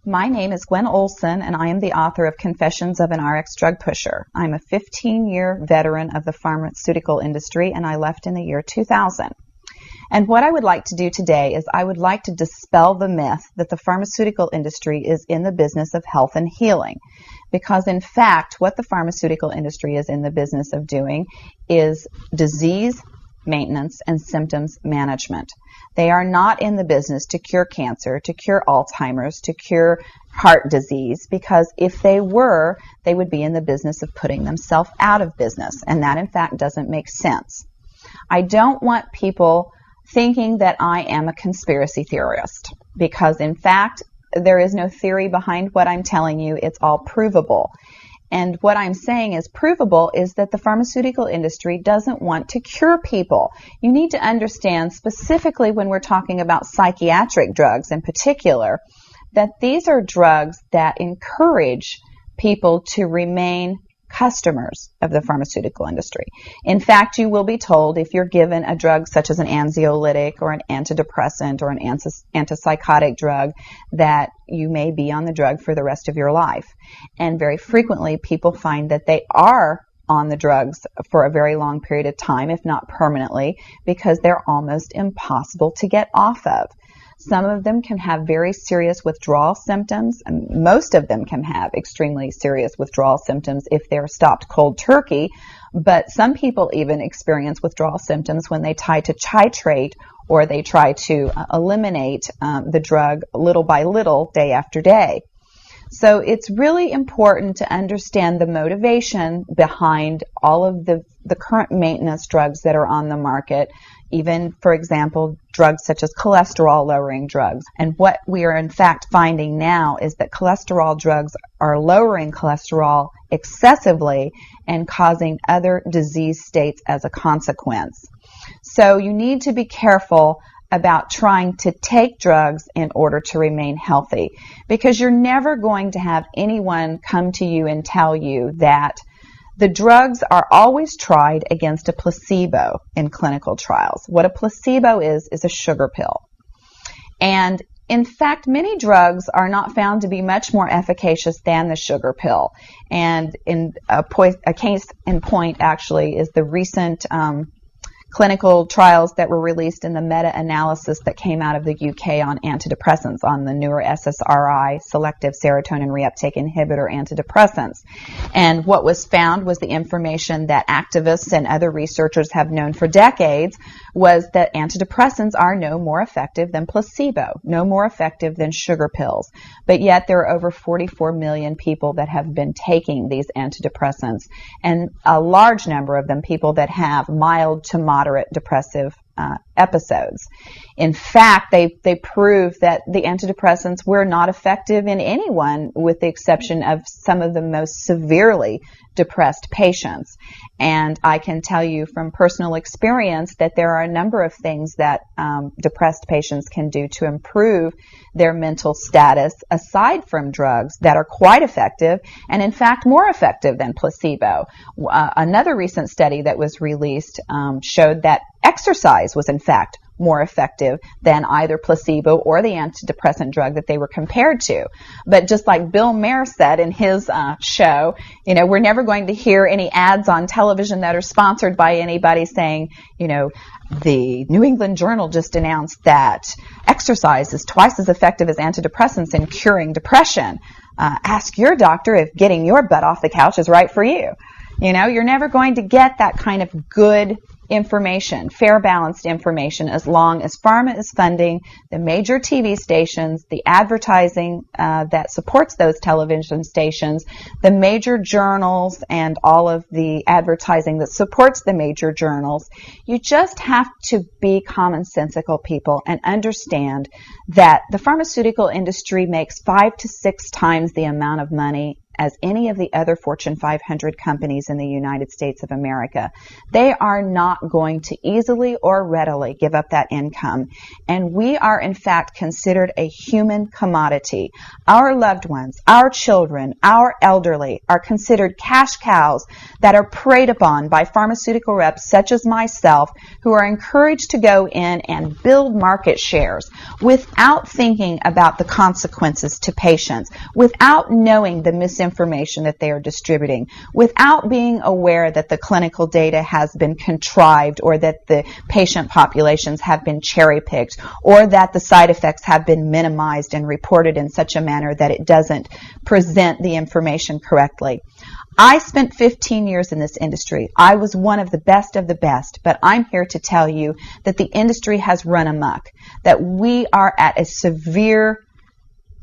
My name is Gwen Olson, and I am the author of Confessions of an RX Drug Pusher. I'm a 15-year veteran of the pharmaceutical industry, and I left in the year 2000. And what I would like to do today is I would like to dispel the myth that the pharmaceutical industry is in the business of health and healing. Because in fact, what the pharmaceutical industry is in the business of doing is disease maintenance and symptoms management. They are not in the business to cure cancer, to cure Alzheimer's, to cure heart disease, because if they were, they would be in the business of putting themselves out of business, and that in fact doesn't make sense. I don't want people thinking that I am a conspiracy theorist, because in fact there is no theory behind what I'm telling you. It's all provable. And what I'm saying is provable is that the pharmaceutical industry doesn't want to cure people. You need to understand, specifically when we're talking about psychiatric drugs in particular, that these are drugs that encourage people to remain customers of the pharmaceutical industry. In fact, you will be told if you're given a drug such as an anxiolytic or an antidepressant or an antipsychotic drug that you may be on the drug for the rest of your life. And very frequently people find that they are on the drugs for a very long period of time, if not permanently, because they're almost impossible to get off of. Some of them can have very serious withdrawal symptoms, and most of them can have extremely serious withdrawal symptoms if they're stopped cold turkey, but some people even experience withdrawal symptoms when they try to titrate or they try to eliminate the drug little by little, day after day. So it's really important to understand the motivation behind all of the current maintenance drugs that are on the market, even, for example, drugs such as cholesterol-lowering drugs. And what we are in fact finding now is that cholesterol drugs are lowering cholesterol excessively and causing other disease states as a consequence. So you need to be careful about trying to take drugs in order to remain healthy, because you're never going to have anyone come to you and tell you that the drugs are always tried against a placebo in clinical trials. What a placebo is a sugar pill. And in fact, many drugs are not found to be much more efficacious than the sugar pill. And in a case in point actually is the recent clinical trials that were released in the meta-analysis that came out of the UK on antidepressants, on the newer SSRI, selective serotonin reuptake inhibitor antidepressants. And what was found was the information that activists and other researchers have known for decades, was that antidepressants are no more effective than placebo, no more effective than sugar pills. But yet there are over 44 million people that have been taking these antidepressants, and a large number of them people that have mild to moderate depressive episodes. In fact, they prove that the antidepressants were not effective in anyone with the exception of some of the most severely depressed patients. And I can tell you from personal experience that there are a number of things that depressed patients can do to improve their mental status aside from drugs that are quite effective and in fact more effective than placebo. Another recent study that was released showed that exercise was in fact more effective than either placebo or the antidepressant drug that they were compared to. But just like Bill Maher said in his show, you know, we're never going to hear any ads on television that are sponsored by anybody saying, you know, the New England Journal just announced that exercise is twice as effective as antidepressants in curing depression. Ask your doctor if getting your butt off the couch is right for you. You know, you're never going to get that kind of good information, fair, balanced information, as long as pharma is funding the major TV stations, the advertising that supports those television stations, the major journals, and all of the advertising that supports the major journals. You just have to be commonsensical people and understand that the pharmaceutical industry makes 5 to 6 times the amount of money as any of the other Fortune 500 companies in the United States of America. They are not going to easily or readily give up that income. And we are, in fact, considered a human commodity. Our loved ones, our children, our elderly are considered cash cows that are preyed upon by pharmaceutical reps such as myself, who are encouraged to go in and build market shares without thinking about the consequences to patients, without knowing the misinformation that they are distributing, without being aware that the clinical data has been contrived, or that the patient populations have been cherry-picked, or that the side effects have been minimized and reported in such a manner that it doesn't present the information correctly. I spent 15 years in this industry. I was one of the best, but I'm here to tell you that the industry has run amok, that we are at a severe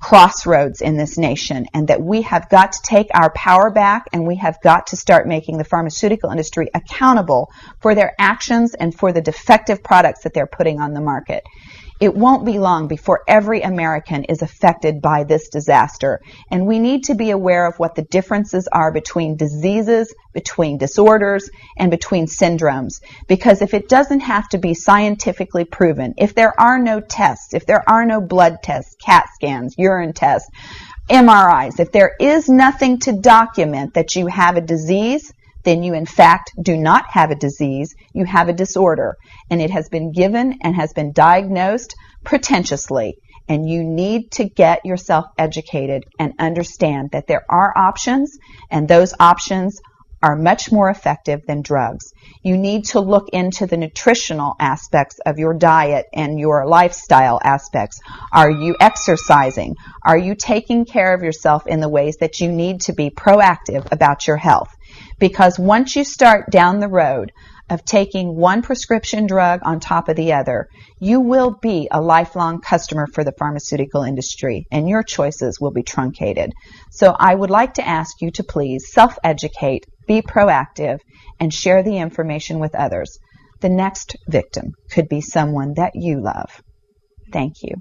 crossroads in this nation, and that we have got to take our power back, and we have got to start making the pharmaceutical industry accountable for their actions and for the defective products that they're putting on the market. It won't be long before every American is affected by this disaster, and we need to be aware of what the differences are between diseases, between disorders, and between syndromes. Because if it doesn't have to be scientifically proven, if there are no tests, if there are no blood tests, CAT scans, urine tests, MRIs, if there is nothing to document that you have a disease, then you in fact do not have a disease, you have a disorder, and it has been given and has been diagnosed pretentiously, and you need to get yourself educated and understand that there are options, and those options are much more effective than drugs. You need to look into the nutritional aspects of your diet and your lifestyle aspects. Are you exercising? Are you taking care of yourself in the ways that you need to be proactive about your health? Because once you start down the road of taking one prescription drug on top of the other, you will be a lifelong customer for the pharmaceutical industry, and your choices will be truncated. So I would like to ask you to please self-educate, be proactive, and share the information with others. The next victim could be someone that you love. Thank you.